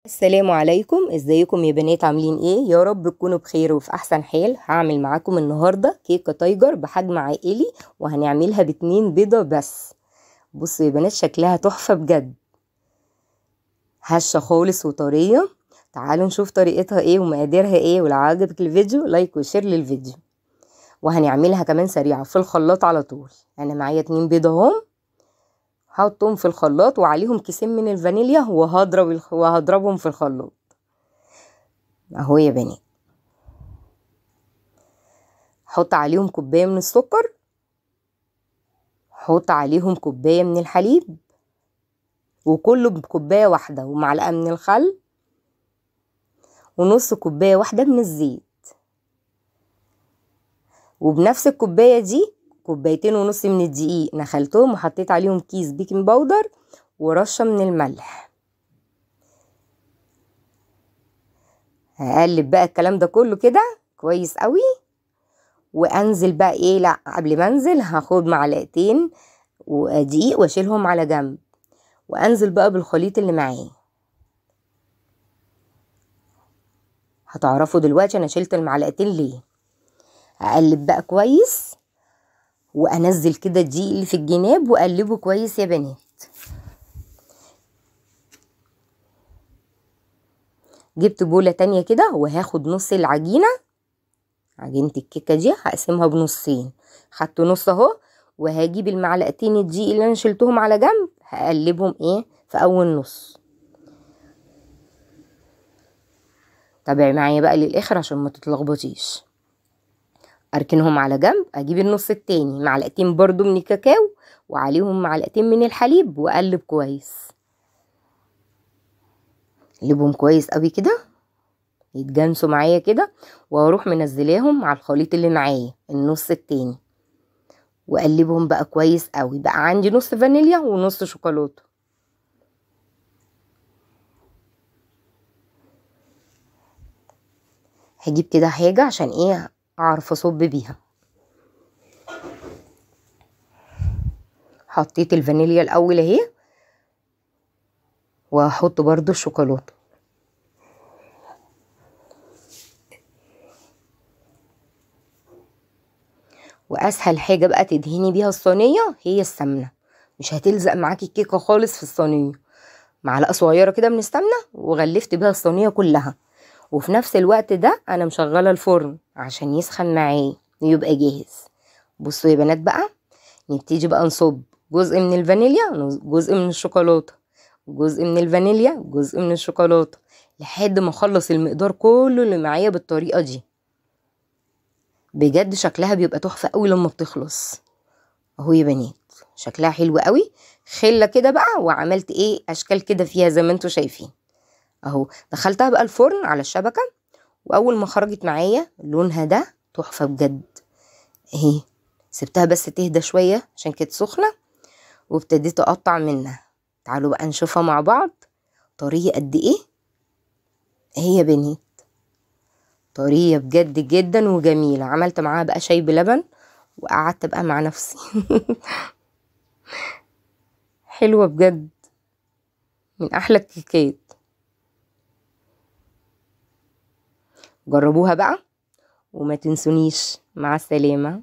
السلام عليكم، ازيكم يا بنات؟ عاملين ايه؟ يا رب تكونوا بخير وفي احسن حال. هعمل معاكم النهارده كيكه تايجر بحجم عائلي، وهنعملها ب2 بيضه بس. بصوا يا بنات، شكلها تحفه بجد، هشه خالص وطريه. تعالوا نشوف طريقتها ايه ومقاديرها ايه، ولو عجبك الفيديو لايك وشير للفيديو. وهنعملها كمان سريعه في الخلاط على طول. انا معايا 2 بيضه اهم، هحطهم في الخلاط وعليهم كيسين من الفانيليا وهضربهم في الخلاط اهو يا بنات. حط عليهم كوباية من السكر، حط عليهم كوباية من الحليب، وكله بكوباية واحدة، ومعلقة من الخل، ونص كوباية واحدة من الزيت. وبنفس الكوباية دي 2.5 كوباية من الدقيق نخلتهم وحطيت عليهم كيس بيكنج باودر ورشة من الملح. هقلب بقى الكلام ده كله كده كويس قوي، وانزل بقى ايه، لا قبل ما انزل هاخد معلقتين ودقيق واشيلهم على جنب، وانزل بقى بالخليط اللي معايا. هتعرفوا دلوقتي انا شلت المعلقتين ليه. هقلب بقى كويس، وانزل كده الدقيق اللي في الجناب واقلبه كويس يا بنات. جبت بولة تانية كده، وهاخد نص العجينة، عجينة الكيكة دي هقسمها بنصين. خدت نص اهو، وهجيب المعلقتين الدقيق اللي انا شلتهم على جنب هقلبهم ايه في اول نص. تابعي معايا بقى للاخر عشان ما تتلخبطيش. اركنهم على جنب، اجيب النص التاني معلقتين برضو من الكاكاو وعليهم معلقتين من الحليب، واقلب كويس. اقلبهم كويس قوي كده يتجانسوا معايا كده، واروح منزلاهم على الخليط اللي معايا النص التاني، واقلبهم بقى كويس قوي. بقى عندي نص فانيليا ونص شوكولاته. هجيب كده حاجه عشان ايه اعرف اصب بيها. حطيت الفانيليا الاول اهي، وهحط برضو الشوكولاته. واسهل حاجه بقى تدهني بيها الصينيه هي السمنه، مش هتلزق معاكي الكيكه خالص في الصينيه. معلقه صغيره كده من السمنه وغلفت بيها الصينيه كلها. وفي نفس الوقت ده انا مشغله الفرن عشان يسخن معايا ويبقى جاهز. بصوا يا بنات بقى، نبتدي بقى نصب جزء من الفانيليا، جزء من الشوكولاته، جزء من الفانيليا، جزء من الشوكولاته، لحد ما اخلص المقدار كله اللي معايا بالطريقه دي. بجد شكلها بيبقى تحفه قوي لما بتخلص اهو يا بنات. شكلها حلو قوي، خله كده بقى، وعملت ايه اشكال كده فيها زي ما انتوا شايفين اهو. دخلتها بقى الفرن على الشبكه، واول ما خرجت معايا لونها ده تحفه بجد اهي. سبتها بس تهدى شويه عشان كانت سخنه، وابتديت اقطع منها. تعالوا بقى نشوفها مع بعض طريه قد ايه اهي يا بنات. طريه بجد جدا وجميله. عملت معاها بقى شاي بلبن وقعدت بقى مع نفسي حلوه بجد، من احلى الكيكات. جربوها بقى وما تنسونيش. مع السلامه.